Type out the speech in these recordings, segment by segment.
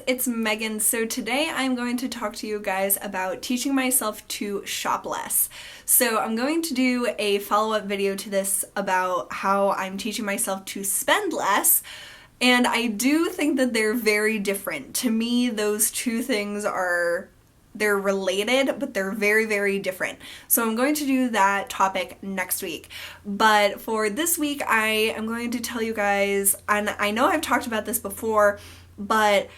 it's Megan. So today I'm going to talk to you guys about teaching myself to shop less. So I'm going to do a follow-up video to this about how I'm teaching myself to spend less, and I do think that they're very different. To me, those two things they're related, but they're very, very different. So I'm going to do that topic next week. But for this week, I am going to tell you guys, and I know I've talked about this before, but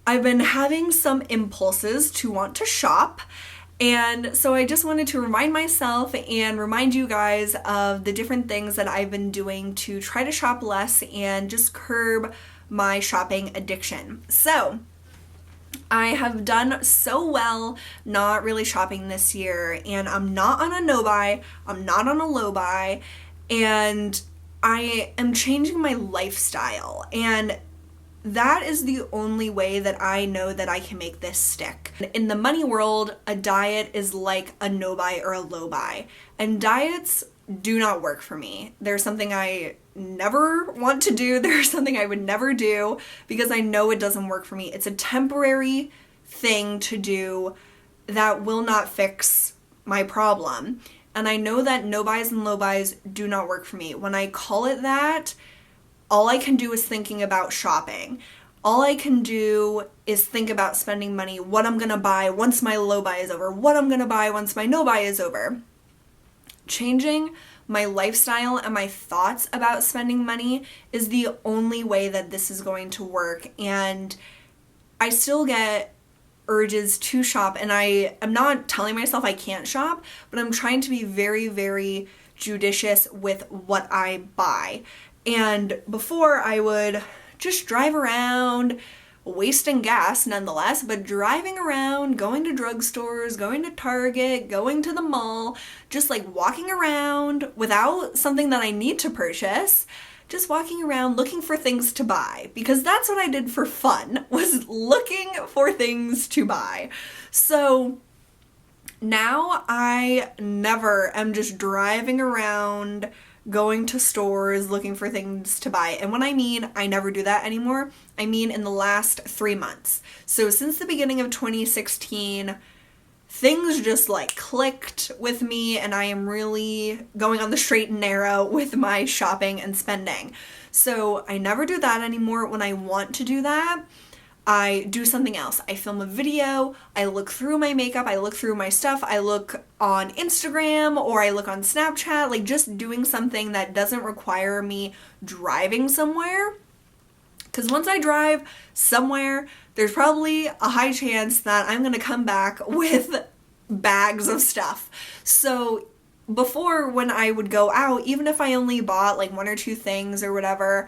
I've been having some impulses to want to shop. And so I just wanted to remind myself and remind you guys of the different things that I've been doing to try to shop less and just curb my shopping addiction. So I have done so well not really shopping this year, and I'm not on a no buy, I'm not on a low buy, and I am changing my lifestyle, and that is the only way that I know that I can make this stick. In the money world, a diet is like a no buy or a low buy, and diets do not work for me. They're something I never want to do. They're something I would never do because I know it doesn't work for me. It's a temporary thing to do that will not fix my problem. And I know that no buys and low buys do not work for me. When I call it that, all I can do is thinking about shopping. All I can do is think about spending money, what I'm gonna buy once my low buy is over, what I'm gonna buy once my no buy is over. Changing my lifestyle and my thoughts about spending money is the only way that this is going to work. And I still get urges to shop, and I am not telling myself I can't shop, but I'm trying to be very, very judicious with what I buy. And before, I would just drive around, wasting gas nonetheless, but driving around, going to drugstores, going to Target, going to the mall, just like walking around without something that I need to purchase, just walking around looking for things to buy, because that's what I did for fun, was looking for things to buy. So now I never am just driving around going to stores looking for things to buy. And when I mean I never do that anymore, I mean in the last 3 months. So since the beginning of 2016, things just like clicked with me, and I am really going on the straight and narrow with my shopping and spending. So I never do that anymore. When I want to do that, I do something else. I film a video, I look through my makeup, I look through my stuff, I look on Instagram or I look on Snapchat, like just doing something that doesn't require me driving somewhere. Because once I drive somewhere, there's probably a high chance that I'm gonna come back with bags of stuff. So before, when I would go out, even if I only bought like 1 or 2 things or whatever,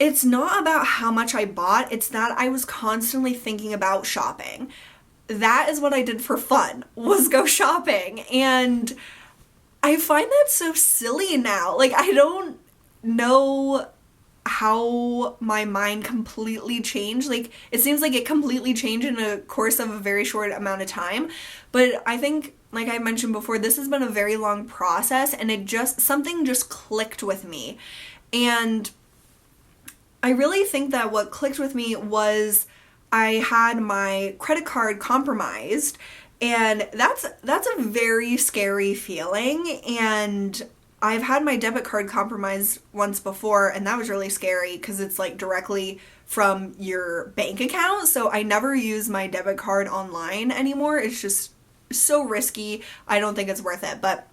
it's not about how much I bought, it's that I was constantly thinking about shopping. That is what I did for fun, was go shopping. And I find that so silly now. Like, I don't know how my mind completely changed. Like, it seems like it completely changed in a course of a very short amount of time. But I think, like I mentioned before, this has been a very long process, and something just clicked with me. And I really think that what clicked with me was I had my credit card compromised, and that's a very scary feeling. And I've had my debit card compromised once before, and that was really scary because it's like directly from your bank account. So I never use my debit card online anymore. It's just so risky. I don't think it's worth it. But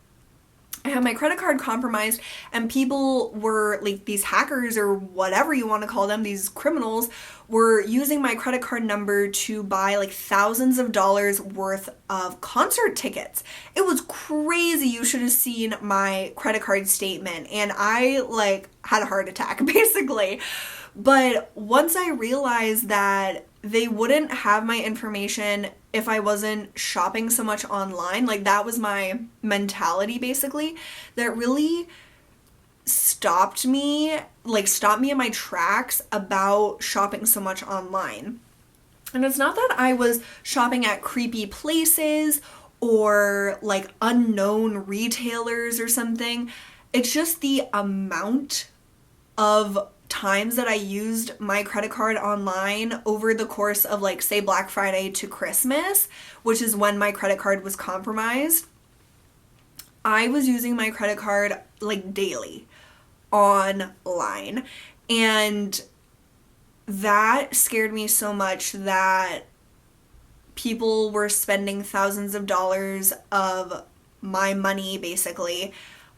I had my credit card compromised, and people were like, these hackers or whatever you want to call them, these criminals were using my credit card number to buy like thousands of dollars worth of concert tickets. It was crazy. You should have seen my credit card statement, and I like had a heart attack basically. But once I realized that they wouldn't have my information if I wasn't shopping so much online, like that was my mentality basically, that really stopped me in my tracks about shopping so much online. And it's not that I was shopping at creepy places or like unknown retailers or something. It's just the amount of times that I used my credit card online over the course of like say Black Friday to Christmas, which is when my credit card was compromised, I was using my credit card like daily online, and that scared me so much that people were spending thousands of dollars of my money basically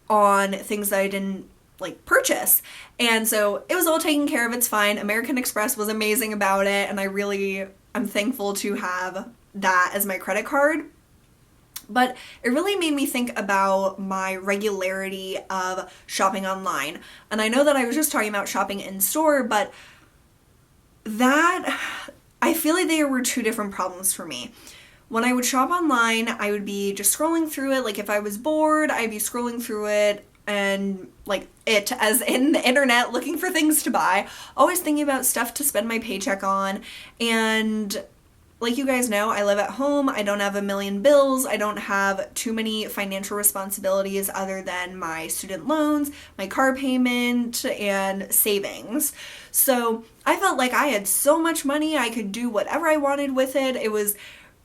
on things that I didn't like purchase. And so it was all taken care of, it's fine. American Express was amazing about it, and I'm thankful to have that as my credit card. But it really made me think about my regularity of shopping online. And I know that I was just talking about shopping in store, but I feel like there were two different problems for me. When I would shop online, I would be just scrolling through it. Like if I was bored, I'd be scrolling through it and like it as in the internet looking for things to buy, always thinking about stuff to spend my paycheck on. And like you guys know, I live at home. I don't have a million bills. I don't have too many financial responsibilities other than my student loans, my car payment, and savings. So I felt like I had so much money. I could do whatever I wanted with it. It was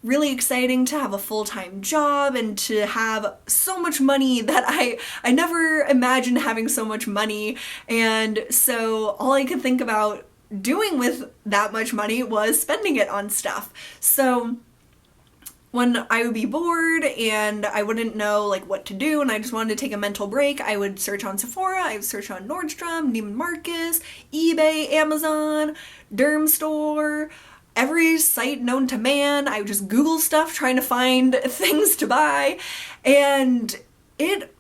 really exciting to have a full-time job and to have so much money that I never imagined having so much money. And so all I could think about doing with that much money was spending it on stuff. So when I would be bored and I wouldn't know like what to do and I just wanted to take a mental break, I would search on Sephora, I would search on Nordstrom, Neiman Marcus, eBay, Amazon, Derm Store, every site known to man. I would just Google stuff trying to find things to buy, and it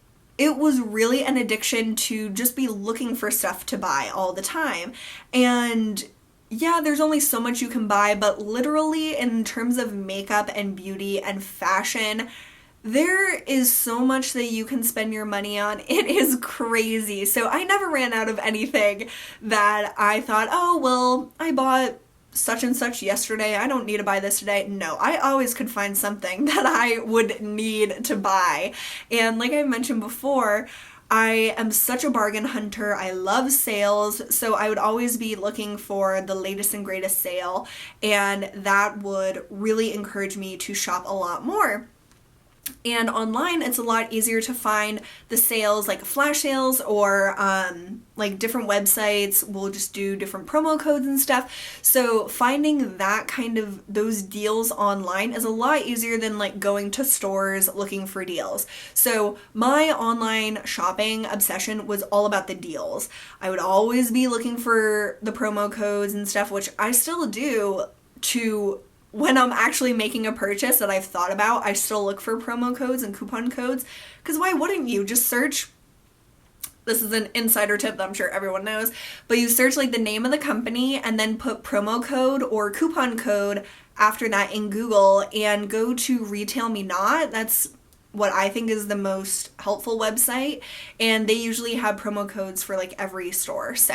was really an addiction to just be looking for stuff to buy all the time. And yeah, there's only so much you can buy, but literally in terms of makeup and beauty and fashion, there is so much that you can spend your money on. It is crazy. So I never ran out of anything that I thought, oh, well, I bought such and such yesterday, I don't need to buy this today. No, I always could find something that I would need to buy. And like I mentioned before, I am such a bargain hunter. I love sales, so I would always be looking for the latest and greatest sale, and that would really encourage me to shop a lot more. And online, it's a lot easier to find the sales, like flash sales, or like different websites will just do different promo codes and stuff. So finding that kind of those deals online is a lot easier than like going to stores looking for deals. So my online shopping obsession was all about the deals. I would always be looking for the promo codes and stuff, which I still do to when I'm actually making a purchase that I've thought about. I still look for promo codes and coupon codes, because why wouldn't you? Just search, this is an insider tip that I'm sure everyone knows, but you search like the name of the company and then put promo code or coupon code after that in Google and go to Retail Me Not. That's what I think is the most helpful website, and they usually have promo codes for like every store. So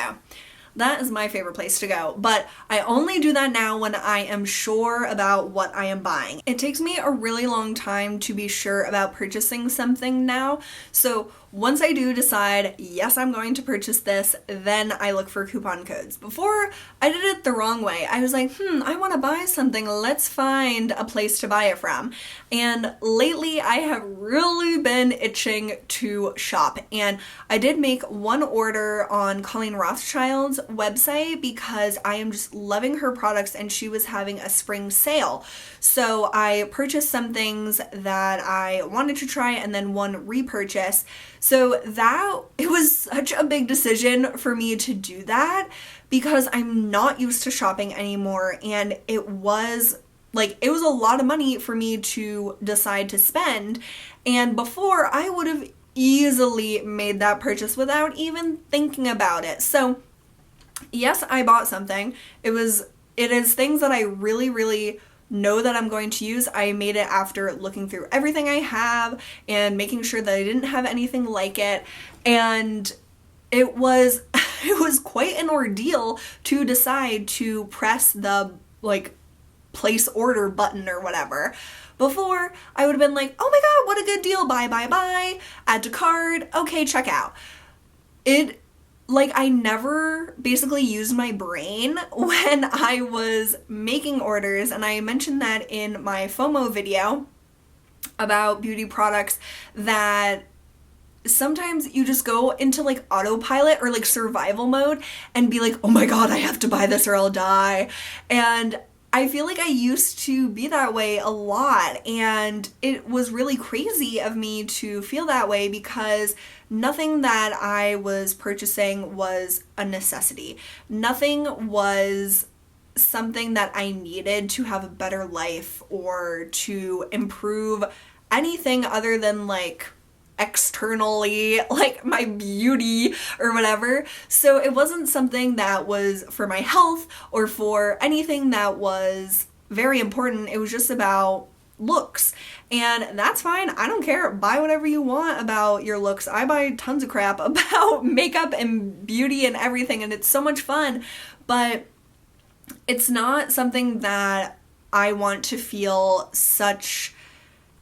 that is my favorite place to go, but I only do that now when I am sure about what I am buying. It takes me a really long time to be sure about purchasing something now, so once I do decide, yes, I'm going to purchase this, then I look for coupon codes. Before, I did it the wrong way. I was like, I want to buy something, let's find a place to buy it from. And lately, I have really been itching to shop. And I did make one order on Colleen Rothschild's website because I am just loving her products, and she was having a spring sale. So I purchased some things that I wanted to try and then one repurchase. So it was such a big decision for me to do that because I'm not used to shopping anymore, and it was a lot of money for me to decide to spend, and before I would have easily made that purchase without even thinking about it. So yes, I bought something. It is things that I really, really know that I'm going to use. I made it after looking through everything I have and making sure that I didn't have anything like it, and it was quite an ordeal to decide to press the place order button or whatever. Before, I would have been like, oh my god, what a good deal, buy, add to cart, okay, check out. It like I never basically used my brain when I was making orders, and I mentioned that in my FOMO video about beauty products, that sometimes you just go into like autopilot or like survival mode and be like, oh my god, I have to buy this or I'll die. And I feel like I used to be that way a lot, and it was really crazy of me to feel that way because nothing that I was purchasing was a necessity. Nothing was something that I needed to have a better life or to improve anything other than like externally, like my beauty or whatever. So it wasn't something that was for my health or for anything that was very important. It was just about looks, and that's fine. I don't care. Buy whatever you want about your looks. I buy tons of crap about makeup and beauty and everything, and it's so much fun, but it's not something that I want to feel such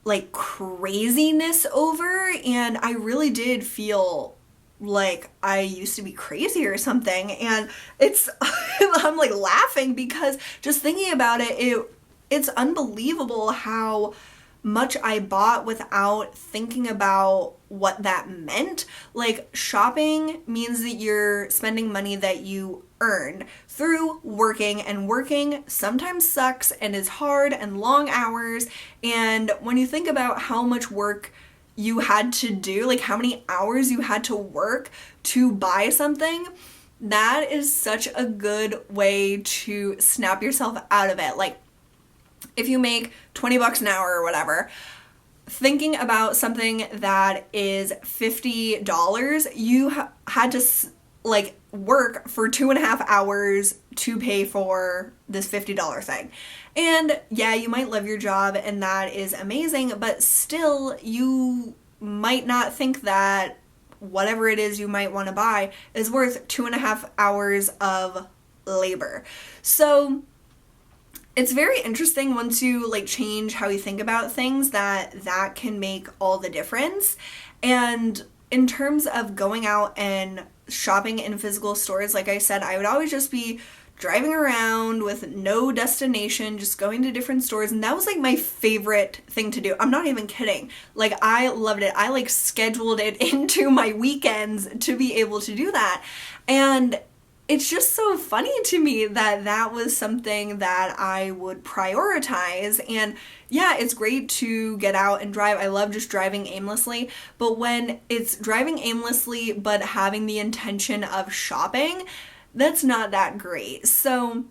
like craziness over. And I really did feel like I used to be crazy or something, and it's I'm like laughing because just thinking about it's unbelievable how much I bought without thinking about what that meant. Like, shopping means that you're spending money that you earn through working, and working sometimes sucks and is hard and long hours. And when you think about how much work you had to do, like how many hours you had to work to buy something, that is such a good way to snap yourself out of it. Like, if you make 20 bucks an hour or whatever, thinking about something that is $50, you had to like work for 2.5 hours to pay for this $50 thing. And yeah, you might love your job and that is amazing, but still you might not think that whatever it is you might want to buy is worth 2.5 hours of labor. So it's very interesting once you like change how you think about things, that can make all the difference. And in terms of going out and shopping in physical stores, like I said, I would always just be driving around with no destination, just going to different stores, and that was like my favorite thing to do. I'm not even kidding. Like, I loved it. I like scheduled it into my weekends to be able to do that. And it's just so funny to me that that was something that I would prioritize. And yeah, it's great to get out and drive. I love just driving aimlessly. But when it's driving aimlessly but having the intention of shopping, that's not that great. So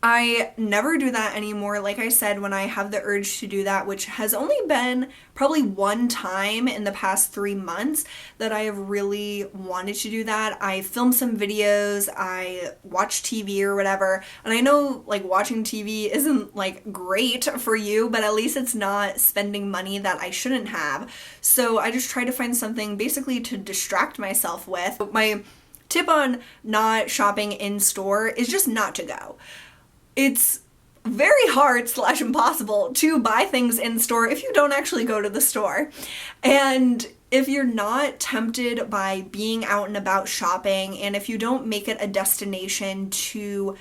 I never do that anymore. Like I said, when I have the urge to do that, which has only been probably one time in the past 3 months that I have really wanted to do that. I filmed some videos, I watch TV or whatever, and I know like watching TV isn't like great for you, but at least it's not spending money that I shouldn't have. So I just try to find something basically to distract myself with. My tip on not shopping in store is just not to go. It's very hard / impossible to buy things in store if you don't actually go to the store. And if you're not tempted by being out and about shopping, and if you don't make it a destination to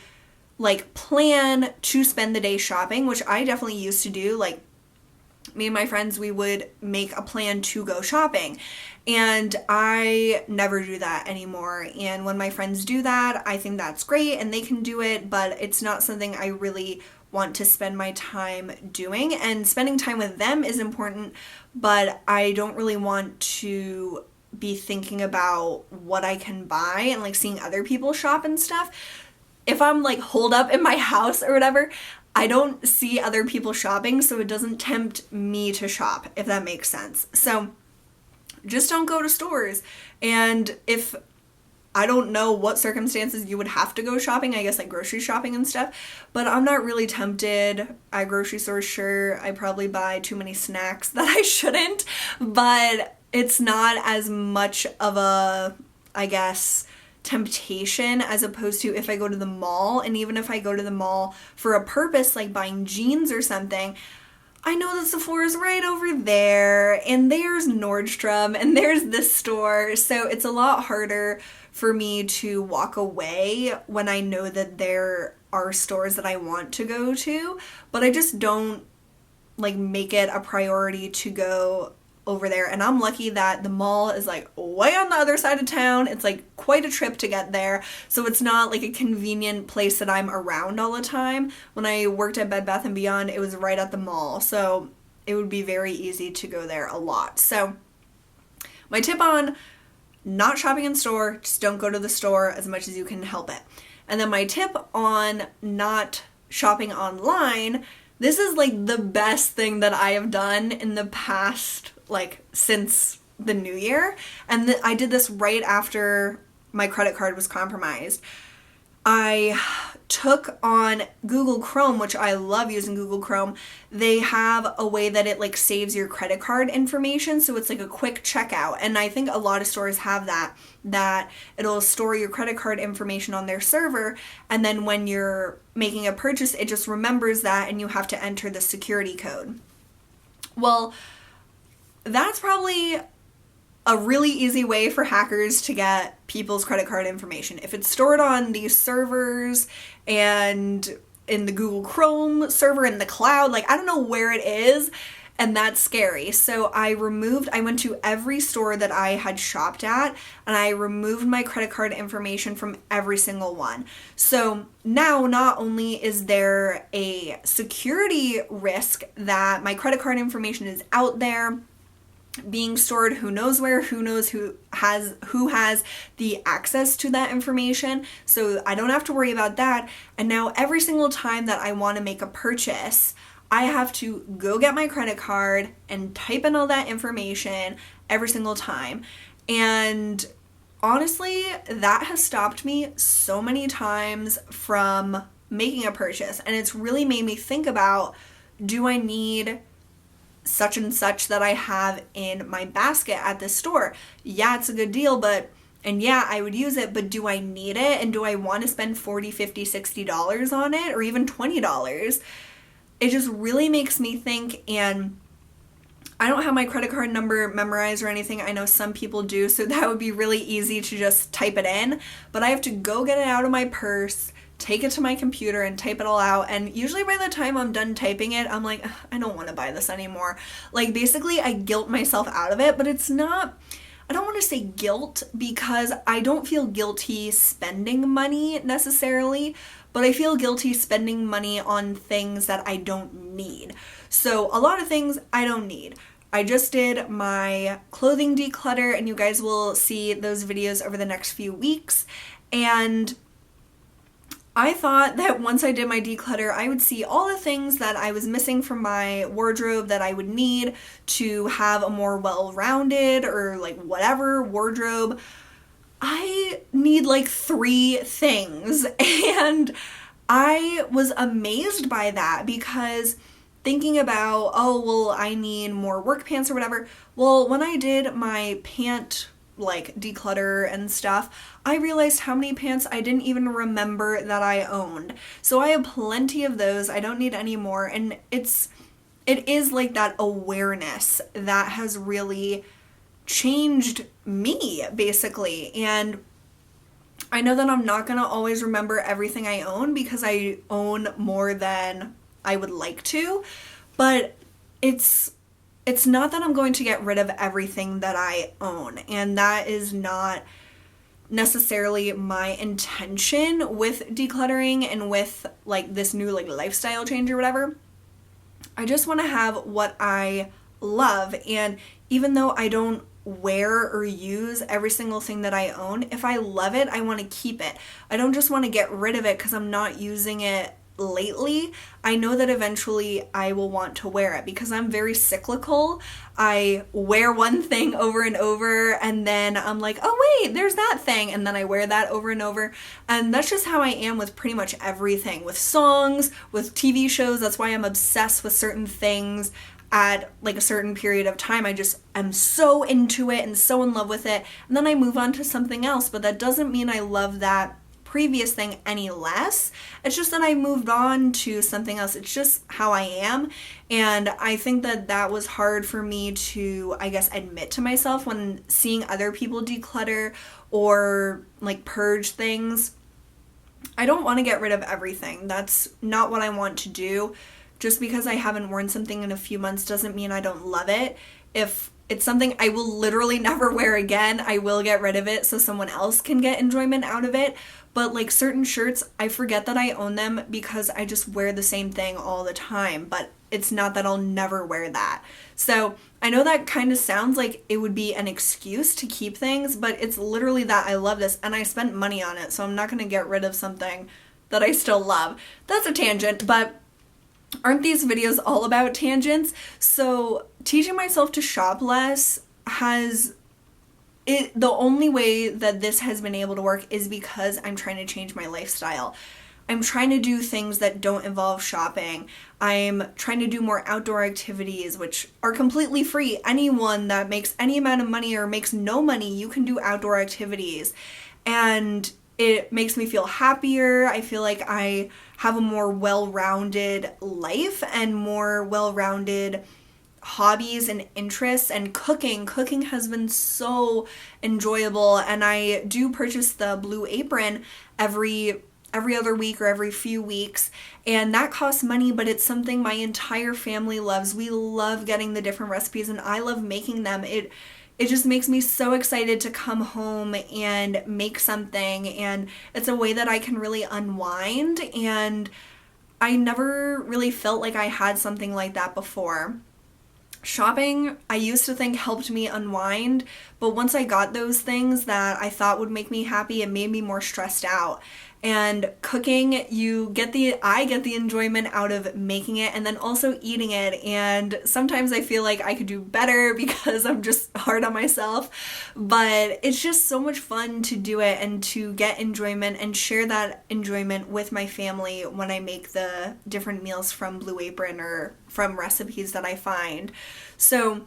like plan to spend the day shopping, which I definitely used to do, like me and my friends, we would make a plan to go shopping, and I never do that anymore. And when my friends do that, I think that's great and they can do it, but it's not something I really want to spend my time doing. And spending time with them is important, but I don't really want to be thinking about what I can buy and like seeing other people shop and stuff. If I'm like holed up in my house or whatever, I don't see other people shopping, so it doesn't tempt me to shop, if that makes sense. So just don't go to stores. And if I don't know what circumstances you would have to go shopping, I guess like grocery shopping and stuff, but I'm not really tempted. At grocery stores, sure, I probably buy too many snacks that I shouldn't, but it's not as much of a, I guess, temptation as opposed to if I go to the mall. And even if I go to the mall for a purpose like buying jeans or something, I know that Sephora's right over there, and there's Nordstrom, and there's this store, so it's a lot harder for me to walk away when I know that there are stores that I want to go to, but I just don't like make it a priority to go over there. And I'm lucky that the mall is like way on the other side of town. It's like quite a trip to get there, so it's not like a convenient place that I'm around all the time. When I worked at Bed Bath & Beyond, it was right at the mall, so it would be very easy to go there a lot. So my tip on not shopping in store, just don't go to the store as much as you can help it. And then my tip on not shopping online, this is like the best thing that I have done in the past, like since the new year. And I did this right after my credit card was compromised. I took on Google Chrome, which I love using Google Chrome. They have a way that it like saves your credit card information, so it's like a quick checkout. And I think a lot of stores have that it'll store your credit card information on their server, and then when you're making a purchase, it just remembers that and you have to enter the security code. Well, that's probably a really easy way for hackers to get people's credit card information. If it's stored on these servers and in the Google Chrome server in the cloud, like I don't know where it is, and that's scary. So I went to every store that I had shopped at, and I removed my credit card information from every single one. So now not only is there a security risk that my credit card information is out there, being stored who knows where, who knows who has the access to that information, so I don't have to worry about that. And now every single time that I want to make a purchase, I have to go get my credit card and type in all that information every single time. And honestly, that has stopped me so many times from making a purchase, and it's really made me think about, do I need such and such that I have in my basket at this store? Yeah, it's a good deal, and yeah, I would use it, but do I need it? And do I want to spend $40, $50, $60 on it, or even $20? It just really makes me think, and I don't have my credit card number memorized or anything. I know some people do, so that would be really easy to just type it in, but I have to go get it out of my purse, take it to my computer and type it all out, and usually by the time I'm done typing it, I'm like, I don't want to buy this anymore. Like basically I guilt myself out of it, but it's not, I don't want to say guilt because I don't feel guilty spending money necessarily, but I feel guilty spending money on things that I don't need. So a lot of things I don't need. I just did my clothing declutter, and you guys will see those videos over the next few weeks, and I thought that once I did my declutter, I would see all the things that I was missing from my wardrobe that I would need to have a more well-rounded or like whatever wardrobe. I need like 3 things, and I was amazed by that because thinking about, oh, well, I need more work pants or whatever. Well, when I did my pant like declutter and stuff, I realized how many pants I didn't even remember that I owned. So I have plenty of those. I don't need any more, and it is like that awareness that has really changed me basically. And I know that I'm not gonna always remember everything I own because I own more than I would like to, but it's not that I'm going to get rid of everything that I own, and that is not necessarily my intention with decluttering and with like this new like lifestyle change or whatever. I just want to have what I love, and even though I don't wear or use every single thing that I own, if I love it, I want to keep it. I don't just want to get rid of it because I'm not using it lately. I know that eventually I will want to wear it because I'm very cyclical. I wear one thing over and over, and then I'm like, oh wait, there's that thing, and then I wear that over and over. And that's just how I am with pretty much everything, with songs, with TV shows. That's why I'm obsessed with certain things at like a certain period of time. I'm so into it and so in love with it, and then I move on to something else, but that doesn't mean I love that previous thing any less. It's just that I moved on to something else. It's just how I am. And I think that that was hard for me to, I guess, admit to myself when seeing other people declutter or like purge things. I don't want to get rid of everything. That's not what I want to do. Just because I haven't worn something in a few months doesn't mean I don't love it. If it's something I will literally never wear again, I will get rid of it so someone else can get enjoyment out of it. But like certain shirts, I forget that I own them because I just wear the same thing all the time. But it's not that I'll never wear that. So I know that kind of sounds like it would be an excuse to keep things, but it's literally that I love this and I spent money on it. So I'm not going to get rid of something that I still love. That's a tangent, but aren't these videos all about tangents? So teaching myself to shop less the only way that this has been able to work is because I'm trying to change my lifestyle. I'm trying to do things that don't involve shopping. I'm trying to do more outdoor activities, which are completely free. Anyone that makes any amount of money or makes no money, you can do outdoor activities. And it makes me feel happier. I feel like I have a more well-rounded life and more well-rounded hobbies and interests. And cooking has been so enjoyable, and I do purchase the Blue Apron every other week or every few weeks, and that costs money, but it's something my entire family loves. We love getting the different recipes and I love making them. It just makes me so excited to come home and make something, and it's a way that I can really unwind, and I never really felt like I had something like that before. Shopping, I used to think helped me unwind, but once I got those things that I thought would make me happy, it made me more stressed out. And cooking, I get the enjoyment out of making it and then also eating it. And sometimes I feel like I could do better because I'm just hard on myself. But it's just so much fun to do it and to get enjoyment and share that enjoyment with my family when I make the different meals from Blue Apron or from recipes that I find. So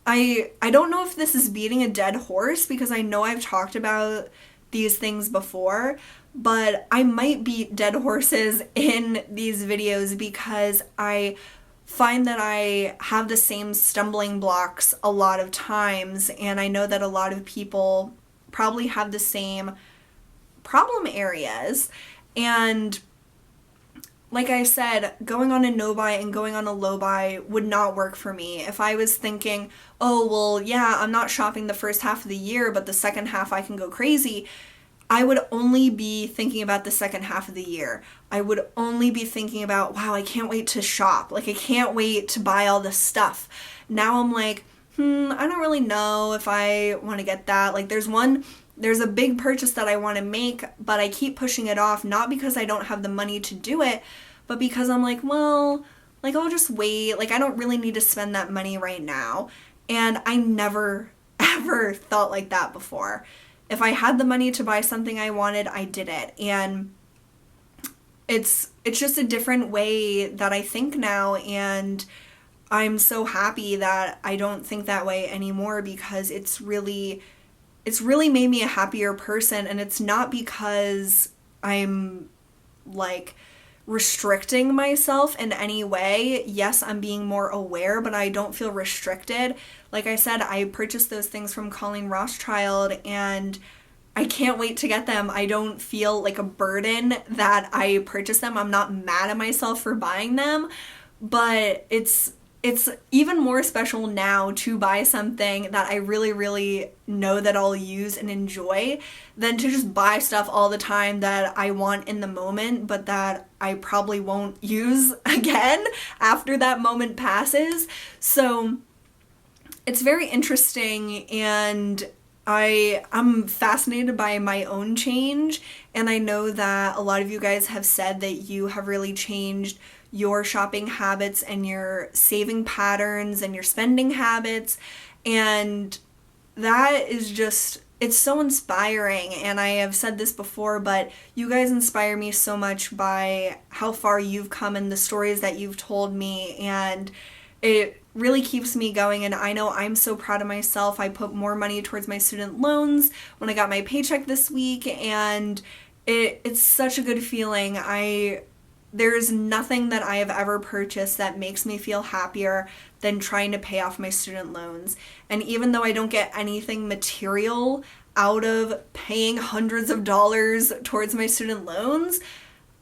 I don't know if this is beating a dead horse because I know I've talked about these things before, but I might beat dead horses in these videos because I find that I have the same stumbling blocks a lot of times, and I know that a lot of people probably have the same problem areas. And like I said, going on a no-buy and going on a low-buy would not work for me. If I was thinking, oh, well, yeah, I'm not shopping the first half of the year, but the second half I can go crazy, I would only be thinking about the second half of the year. I would only be thinking about, wow, I can't wait to shop. Like, I can't wait to buy all this stuff. Now I'm like, I don't really know if I want to get that. Like, there's a big purchase that I want to make, but I keep pushing it off, not because I don't have the money to do it, but because I'm like, well, like, I'll just wait. Like, I don't really need to spend that money right now. And I never, ever thought like that before. If I had the money to buy something I wanted, I did it. And it's just a different way that I think now, and I'm so happy that I don't think that way anymore because it's really made me a happier person. And it's not because I'm like restricting myself in any way. Yes, I'm being more aware, but I don't feel restricted. Like I said, I purchased those things from Colleen Rothschild and I can't wait to get them. I don't feel like a burden that I purchased them. I'm not mad at myself for buying them, but it's even more special now to buy something that I really, really know that I'll use and enjoy than to just buy stuff all the time that I want in the moment, but that I probably won't use again after that moment passes. So it's very interesting, and I'm fascinated by my own change, and I know that a lot of you guys have said that you have really changed your shopping habits and your saving patterns and your spending habits, and that is just, it's so inspiring. And I have said this before, but you guys inspire me so much by how far you've come and the stories that you've told me, and it really keeps me going. And I know I'm so proud of myself. I put more money towards my student loans when I got my paycheck this week, and It's such a good feeling. There's nothing that I have ever purchased that makes me feel happier than trying to pay off my student loans. And even though I don't get anything material out of paying hundreds of dollars towards my student loans,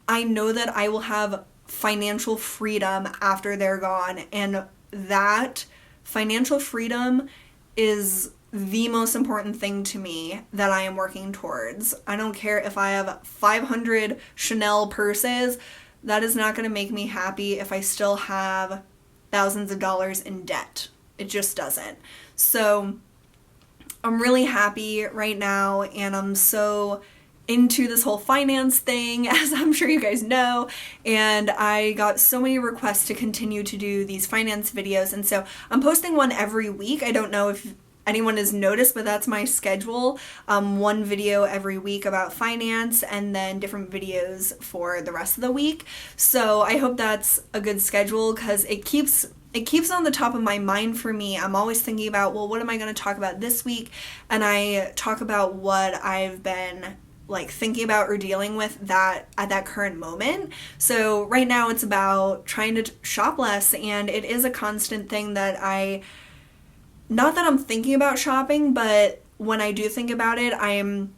I know that I will have financial freedom after they're gone. And that financial freedom is the most important thing to me that I am working towards. I don't care if I have 500 Chanel purses. That is not going to make me happy if I still have thousands of dollars in debt. It just doesn't. So I'm really happy right now, and I'm so into this whole finance thing, as I'm sure you guys know, and I got so many requests to continue to do these finance videos, and so I'm posting one every week. I don't know if anyone has noticed, but that's my schedule. One video every week about finance, and then different videos for the rest of the week. So I hope that's a good schedule, because it keeps on the top of my mind for me. I'm always thinking about, well, what am I going to talk about this week? And I talk about what I've been like thinking about or dealing with that at that current moment. So right now it's about trying to shop less, and it is a constant thing that not that I'm thinking about shopping, but when I do think about it, I'm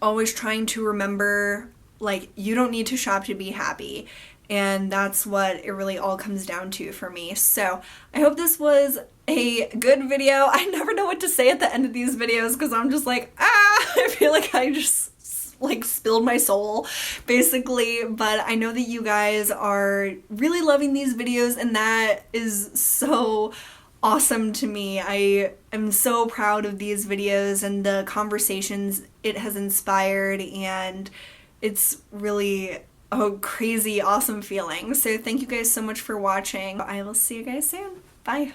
always trying to remember, like, you don't need to shop to be happy. And that's what it really all comes down to for me. So I hope this was a good video. I never know what to say at the end of these videos, because I'm just like, I feel like I just like spilled my soul basically. But I know that you guys are really loving these videos, and that is so awesome to me. I am so proud of these videos and the conversations it has inspired, and it's really a crazy awesome feeling. So thank you guys so much for watching. I will see you guys soon. Bye.